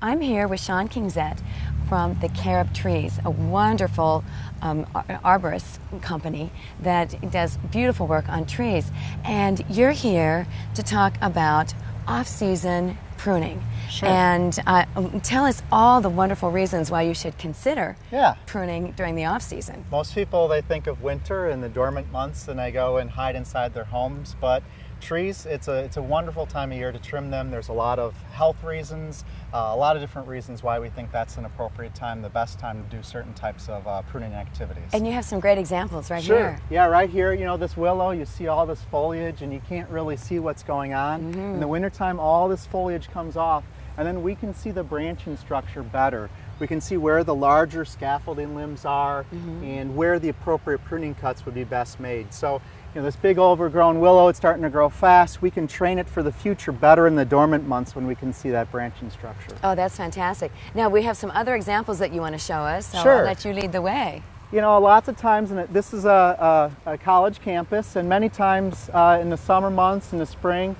I'm here with Sean Kingzett from the Carob Trees, a wonderful arborist company that does beautiful work on trees. And you're here to talk about off-season pruning. Sure. And tell us all the wonderful reasons why you should consider pruning during the off-season. Most people, they think of winter and the dormant months and they go and hide inside their homes, but trees, it's a wonderful time of year to trim them. There's a lot of health reasons, a lot of different reasons why we think that's an appropriate time, the best time to do certain types of pruning activities. And you have some great examples right Sure. here. Yeah, right here, you know, this willow, you see all this foliage and you can't really see what's going on. In the wintertime, all this foliage comes off, and then we can see the branching structure better. We can see where the larger scaffolding limbs are and where the appropriate pruning cuts would be best made. So, you know, this big overgrown willow, it's starting to grow fast. We can train it for the future better in the dormant months when we can see that branching structure. Oh, that's fantastic. Now, we have some other examples that you want to show us, so Sure. I'll let you lead the way. You know, lots of times, and this is a college campus, and many times in the summer months, in the spring,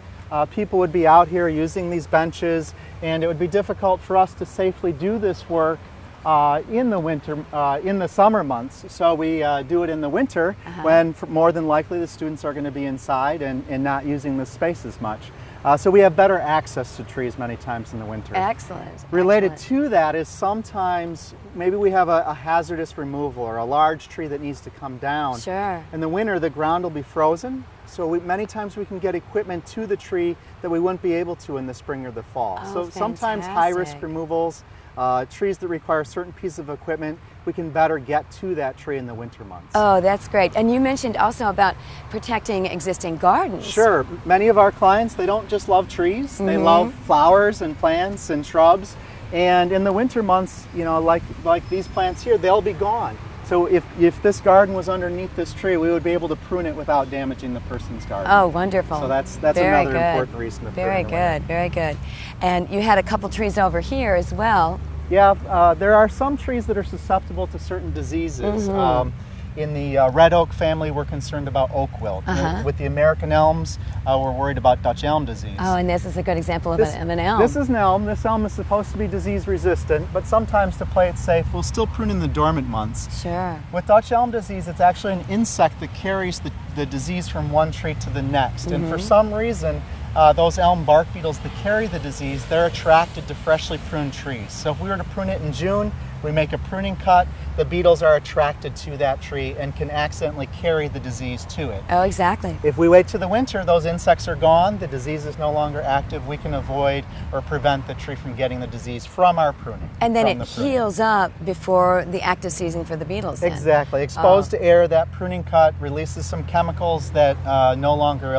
people would be out here using these benches, and it would be difficult for us to safely do this work in the summer months. So we do it in the winter when more than likely the students are going to be inside and not using the space as much. So we have better access to trees many times in the winter. Excellent. Related to that is sometimes maybe we have a hazardous removal or a large tree that needs to come down. Sure. In the winter, the ground will be frozen, so many times we can get equipment to the tree that we wouldn't be able to in the spring or the fall. Oh, so sometimes high-risk fantastic. removals, trees that require certain pieces of equipment, we can better get to that tree in the winter months. Oh, that's great. And you mentioned also about protecting existing gardens. Sure. Many of our clients, they don't just love trees, they love flowers and plants and shrubs. And in the winter months, you know, like these plants here, they'll be gone. So if this garden was underneath this tree, we would be able to prune it without damaging the person's garden. Oh, wonderful. So that's Very another good. important reason to prune. Very good, very good. And you had a couple trees over here as well. Yeah, there are some trees that are susceptible to certain diseases. In the red oak family, we're concerned about oak wilt. With the American elms, we're worried about Dutch elm disease. Oh, and this is a good example of an elm. This is an elm. This elm is supposed to be disease resistant, but sometimes to play it safe, we'll still prune in the dormant months. Sure. With Dutch elm disease, it's actually an insect that carries the disease from one tree to the next. And for some reason, those elm bark beetles that carry the disease, they're attracted to freshly pruned trees. So if we were to prune it in June, we make a pruning cut, the beetles are attracted to that tree and can accidentally carry the disease to it. Oh, exactly. If we wait to the winter, those insects are gone, the disease is no longer active, we can avoid or prevent the tree from getting the disease from our pruning. And then it heals up before the active season for the beetles. Then. Exactly. Exposed to air, that pruning cut releases some chemicals that no longer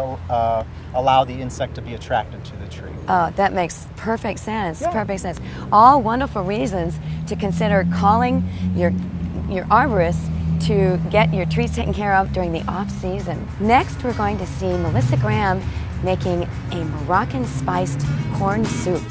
allow the insect to be attracted to the tree. Oh, that makes perfect sense. Yeah. Perfect sense. All wonderful reasons to consider calling your arborist to get your trees taken care of during the off-season. Next, we're going to see Melissa Graham making a Moroccan spiced corn soup.